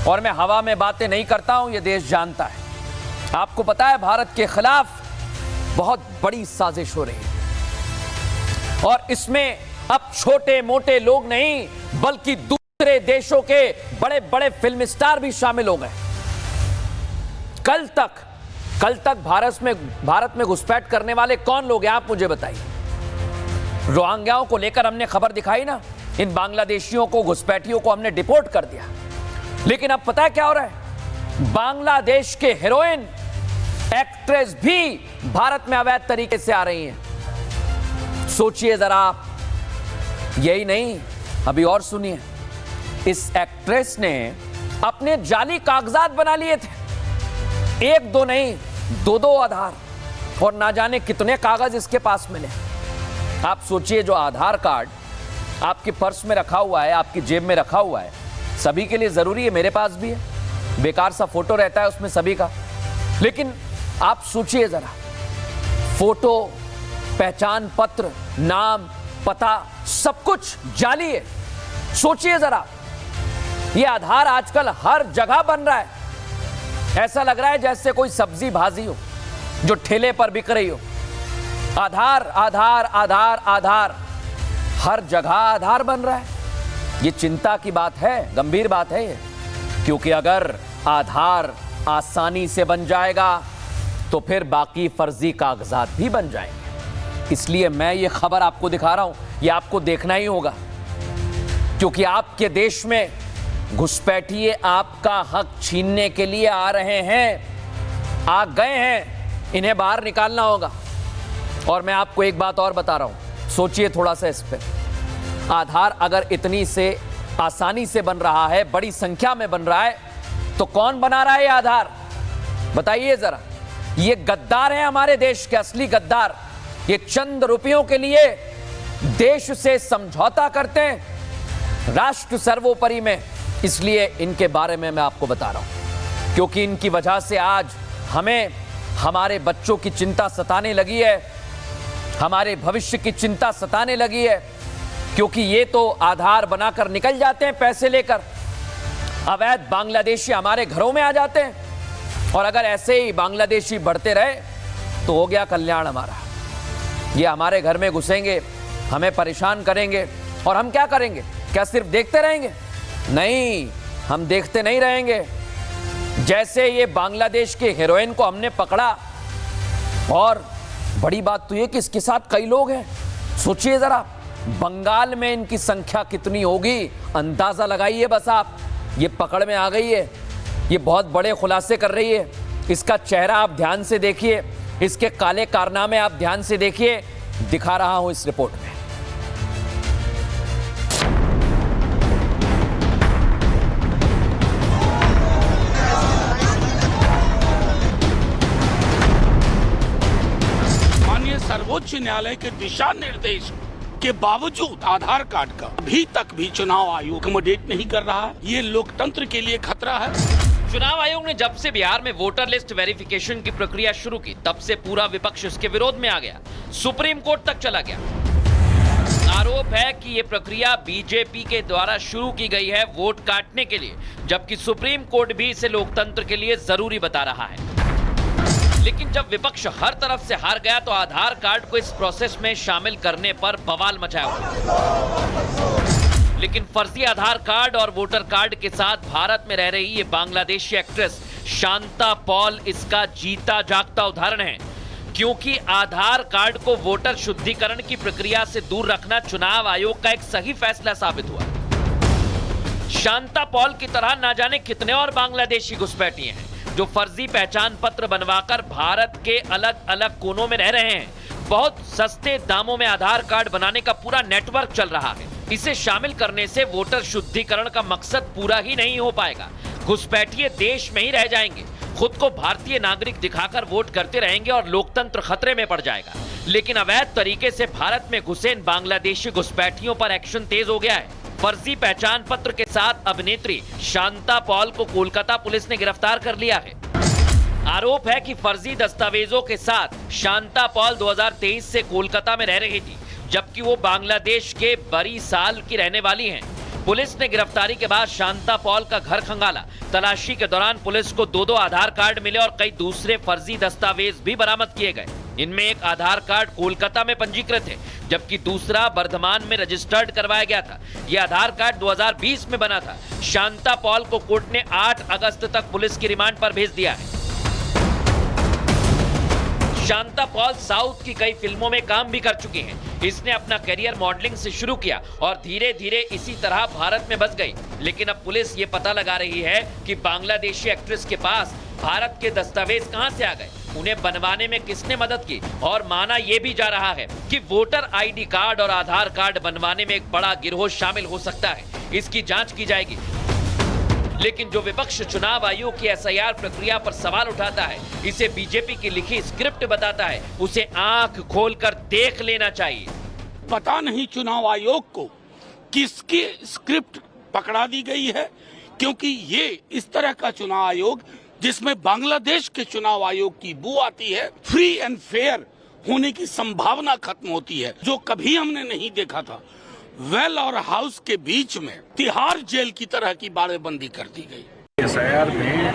और मैं हवा में बातें नहीं करता हूं, यह देश जानता है। आपको पता है भारत के खिलाफ बहुत बड़ी साजिश हो रही है और इसमें अब छोटे मोटे लोग नहीं बल्कि दूसरे देशों के बड़े बड़े फिल्म स्टार भी शामिल हो गए। कल तक भारत में घुसपैठ करने वाले कौन लोग हैं, आप मुझे बताइए। रोहिंग्याओं को लेकर हमने खबर दिखाई ना, इन बांग्लादेशियों को, घुसपैठियों को हमने डिपोर्ट कर दिया। लेकिन अब पता है क्या हो रहा है, बांग्लादेश के हीरोइन एक्ट्रेस भी भारत में अवैध तरीके से आ रही हैं। सोचिए जरा आप, यही नहीं, अभी और सुनिए। इस एक्ट्रेस ने अपने जाली कागजात बना लिए थे, एक दो नहीं, दो आधार, और ना जाने कितने कागज इसके पास मिले। आप सोचिए, जो आधार कार्ड आपके पर्स में रखा हुआ है, आपकी जेब में रखा हुआ है, सभी के लिए जरूरी है, मेरे पास भी है, बेकार सा फोटो रहता है उसमें सभी का। लेकिन आप सोचिए जरा, फोटो, पहचान पत्र, नाम, पता, सब कुछ जाली है। सोचिए जरा, यह आधार आजकल हर जगह बन रहा है। ऐसा लग रहा है जैसे कोई सब्जी भाजी हो जो ठेले पर बिक रही हो। आधार आधार आधार आधार, हर जगह आधार बन रहा है। ये चिंता की बात है, गंभीर बात है ये, क्योंकि अगर आधार आसानी से बन जाएगा तो फिर बाकी फर्जी कागजात भी बन जाएंगे। इसलिए मैं ये खबर आपको दिखा रहा हूं, ये आपको देखना ही होगा, क्योंकि आपके देश में घुसपैठिए आपका हक छीनने के लिए आ रहे हैं, आ गए हैं, इन्हें बाहर निकालना होगा। और मैं आपको एक बात और बता रहा हूं, सोचिए थोड़ा सा इस पे। आधार अगर इतनी से आसानी से बन रहा है, बड़ी संख्या में बन रहा है, तो कौन बना रहा है ये आधार, बताइए जरा। ये गद्दार हैं हमारे देश के, असली गद्दार। ये चंद रुपयों के लिए देश से समझौता करते हैं, राष्ट्र सर्वोपरि में। इसलिए इनके बारे में मैं आपको बता रहा हूं, क्योंकि इनकी वजह से आज हमें हमारे बच्चों की चिंता सताने लगी है, हमारे भविष्य की चिंता सताने लगी है। क्योंकि ये तो आधार बनाकर निकल जाते हैं पैसे लेकर, अवैध बांग्लादेशी हमारे घरों में आ जाते हैं, और अगर ऐसे ही बांग्लादेशी बढ़ते रहे तो हो गया कल्याण हमारा। ये हमारे घर में घुसेंगे, हमें परेशान करेंगे, और हम क्या करेंगे? क्या सिर्फ देखते रहेंगे? नहीं, हम देखते नहीं रहेंगे। जैसे ये बांग्लादेश के हीरोइन को हमने पकड़ा, और बड़ी बात तो ये कि इसके साथ कई लोग हैं। सोचिए जरा, बंगाल में इनकी संख्या कितनी होगी, अंदाजा लगाइए बस आप। ये पकड़ में आ गई है, ये बहुत बड़े खुलासे कर रही है। इसका चेहरा आप ध्यान से देखिए, इसके काले कारनामे आप ध्यान से देखिए, दिखा रहा हूं इस रिपोर्ट में। माननीय सर्वोच्च न्यायालय के दिशा निर्देश के बावजूद आधार कार्ड का अभी तक भी चुनाव आयोग अकोमोडेट नहीं कर रहा है। ये लोकतंत्र के लिए खतरा है। चुनाव आयोग ने जब से बिहार में वोटर लिस्ट वेरिफिकेशन की प्रक्रिया शुरू की, तब से पूरा विपक्ष इसके विरोध में आ गया, सुप्रीम कोर्ट तक चला गया। आरोप है कि ये प्रक्रिया बीजेपी के द्वारा शुरू की गई है वोट काटने के लिए, जबकि सुप्रीम कोर्ट भी इसे लोकतंत्र के लिए जरूरी बता रहा है। लेकिन जब विपक्ष हर तरफ से हार गया तो आधार कार्ड को इस प्रोसेस में शामिल करने पर बवाल मचाया हुआ। लेकिन फर्जी आधार कार्ड और वोटर कार्ड के साथ भारत में रह रही ये बांग्लादेशी एक्ट्रेस शांता पॉल इसका जीता जागता उदाहरण है, क्योंकि आधार कार्ड को वोटर शुद्धिकरण की प्रक्रिया से दूर रखना चुनाव आयोग का एक सही फैसला साबित हुआ। शांता पॉल की तरह ना जाने कितने और बांग्लादेशी घुसपैठिए हैं जो फर्जी पहचान पत्र बनवाकर भारत के अलग अलग कोनों में रह रहे हैं। बहुत सस्ते दामों में आधार कार्ड बनाने का पूरा नेटवर्क चल रहा है। इसे शामिल करने से वोटर शुद्धिकरण का मकसद पूरा ही नहीं हो पाएगा। घुसपैठिए देश में ही रह जाएंगे, खुद को भारतीय नागरिक दिखाकर वोट करते रहेंगे और लोकतंत्र खतरे में पड़ जाएगा। लेकिन अवैध तरीके से भारत में घुसे इन बांग्लादेशी घुसपैठियों पर एक्शन तेज हो गया है। फर्जी पहचान पत्र के साथ अभिनेत्री शांता पॉल को कोलकाता पुलिस ने गिरफ्तार कर लिया है। आरोप है कि फर्जी दस्तावेजों के साथ शांता पॉल 2023 से कोलकाता में रह रही थी, जबकि वो बांग्लादेश के बरी साल की रहने वाली हैं। पुलिस ने गिरफ्तारी के बाद शांता पॉल का घर खंगाला। तलाशी के दौरान पुलिस को 2 आधार कार्ड मिले और कई दूसरे फर्जी दस्तावेज भी बरामद किए गए। इनमें एक आधार कार्ड कोलकाता में पंजीकृत है, जबकि दूसरा बर्धमान में रजिस्टर्ड करवाया गया था। यह आधार कार्ड 2020 में बना था। शांता पॉल को कोर्ट ने 8 अगस्त तक पुलिस की रिमांड पर भेज दिया है। शांता पॉल साउथ की कई फिल्मों में काम भी कर चुकी हैं। इसने अपना करियर मॉडलिंग से शुरू किया और धीरे धीरे इसी तरह भारत में बस गई। लेकिन अब पुलिस ये पता लगा रही है कि बांग्लादेशी एक्ट्रेस के पास भारत के दस्तावेज कहां से आ गए, उन्हें बनवाने में किसने मदद की। और माना यह भी जा रहा है कि वोटर आईडी कार्ड और आधार कार्ड बनवाने में एक बड़ा गिरोह शामिल हो सकता है। इसकी जांच की जाएगी। लेकिन जो विपक्ष चुनाव आयोग की एसआईआर प्रक्रिया पर सवाल उठाता है, इसे बीजेपी की लिखी स्क्रिप्ट बताता है, उसे आंख खोलकर देख लेना चाहिए। पता नहीं चुनाव आयोग को किसकी स्क्रिप्ट पकड़ा दी गई है, क्योंकि ये इस तरह का चुनाव आयोग जिसमें बांग्लादेश के चुनाव आयोग की बू आती है, फ्री एंड फेयर होने की संभावना खत्म होती है, जो कभी हमने नहीं देखा था। वेल और हाउस के बीच में तिहाड़ जेल की तरह की बाड़ेबंदी कर दी गई। एसआईआर में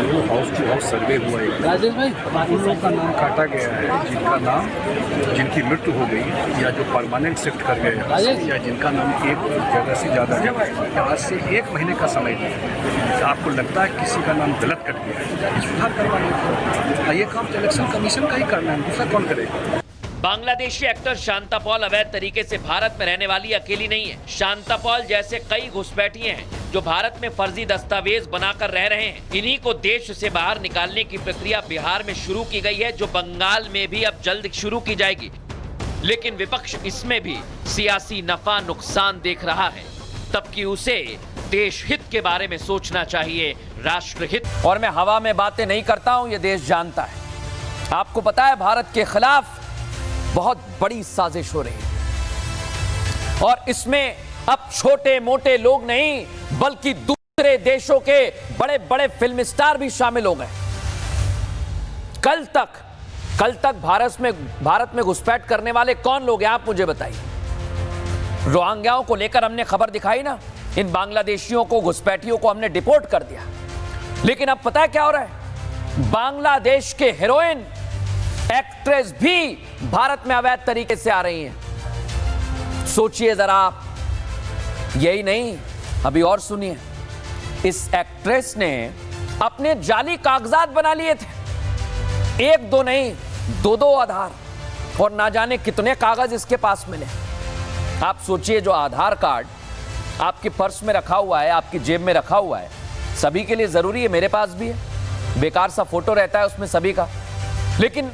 जो हाउस टू हाउस सर्वे हुआ है, उन लोगों का नाम काटा गया है जिनकी मृत्यु हो गई या जो परमानेंट शिफ्ट कर गए या जिनका नाम एक जगह से ज़्यादा जगह। आज से 1 महीने का समय दिया। आपको लगता है किसी का नाम गलत कट गया है, सुधार करवा लें। ये काम तो इलेक्शन कमीशन का ही करना है, दूसरा कौन करेगा। बांग्लादेशी एक्टर शांता पॉल अवैध तरीके से भारत में रहने वाली अकेली नहीं है। शांता पॉल जैसे कई घुसपैठिए हैं जो भारत में फर्जी दस्तावेज बनाकर रह रहे हैं। इन्हीं को देश से बाहर निकालने की प्रक्रिया बिहार में शुरू की गई है, जो बंगाल में भी अब जल्द शुरू की जाएगी। लेकिन विपक्ष इसमें भी सियासी नफा नुकसान देख रहा है, तब कि उसे देश हित के बारे में सोचना चाहिए, राष्ट्रहित। और मैं हवा में बातें नहीं करता हूं, ये देश जानता है। आपको पता है भारत के खिलाफ बहुत बड़ी साजिश हो रही है और इसमें अब छोटे मोटे लोग नहीं बल्कि दूसरे देशों के बड़े बड़े फिल्म स्टार भी शामिल हो गए। कल तक भारत में घुसपैठ करने वाले कौन लोग हैं, आप मुझे बताइए। रोहिंग्याओं को लेकर हमने खबर दिखाई ना, इन बांग्लादेशियों को, घुसपैठियों को हमने डिपोर्ट कर दिया। लेकिन अब पता है क्या हो रहा है, बांग्लादेश के हीरोइन एक्ट्रेस भी भारत में अवैध तरीके से आ रही हैं। सोचिए जरा आप। यही नहीं, अभी और सुनिए। इस एक्ट्रेस ने अपने जाली कागजात बना लिए थे, 1-2 नहीं 2 आधार, और ना जाने कितने कागज इसके पास मिले। आप सोचिए, जो आधार कार्ड आपके पर्स में रखा हुआ है, आपकी जेब में रखा हुआ है, सभी के लिए जरूरी है, मेरे पास भी है। बेकार सा फोटो रहता है उसमें सभी का। लेकिन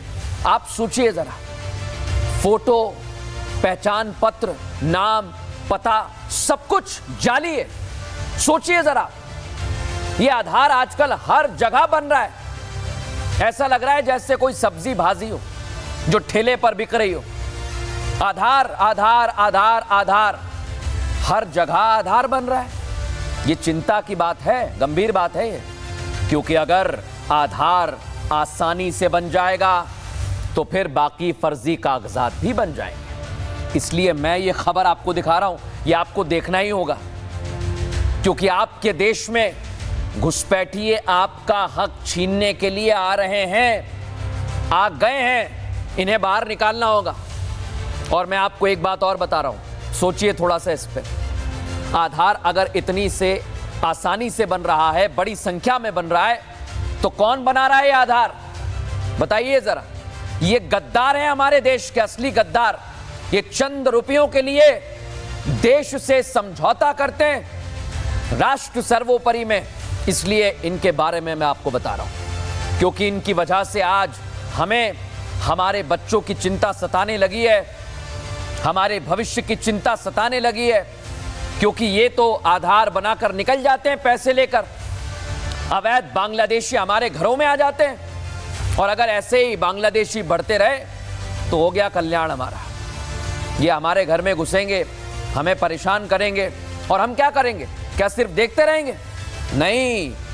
आप सोचिए जरा, फोटो, पहचान पत्र, नाम, पता, सब कुछ जाली है। सोचिए जरा, ये आधार आजकल हर जगह बन रहा है। ऐसा लग रहा है जैसे कोई सब्जी भाजी हो जो ठेले पर बिक रही हो। आधार आधार आधार आधार, हर जगह आधार बन रहा है। ये चिंता की बात है, गंभीर बात है ये, क्योंकि अगर आधार आसानी से बन जाएगा तो फिर बाकी फर्जी कागजात भी बन जाएंगे। इसलिए मैं ये खबर आपको दिखा रहा हूं, ये आपको देखना ही होगा, क्योंकि आपके देश में घुसपैठिए आपका हक छीनने के लिए आ रहे हैं, आ गए हैं। इन्हें बाहर निकालना होगा। और मैं आपको एक बात और बता रहा हूं, सोचिए थोड़ा सा इस पर। आधार अगर इतनी से आसानी से बन रहा है, बड़ी संख्या में बन रहा है, तो कौन बना रहा है ये आधार, बताइए जरा। ये गद्दार हैं, हमारे देश के असली गद्दार। ये चंद रुपयों के लिए देश से समझौता करते हैं, राष्ट्र सर्वोपरि में। इसलिए इनके बारे में मैं आपको बता रहा हूं, क्योंकि इनकी वजह से आज हमें हमारे बच्चों की चिंता सताने लगी है, हमारे भविष्य की चिंता सताने लगी है। क्योंकि ये तो आधार बनाकर निकल जाते हैं पैसे लेकर, अवैध बांग्लादेशी हमारे घरों में आ जाते हैं। और अगर ऐसे ही बांग्लादेशी बढ़ते रहे तो हो गया कल्याण हमारा। ये हमारे घर में घुसेंगे, हमें परेशान करेंगे, और हम क्या करेंगे? क्या सिर्फ देखते रहेंगे? नहीं।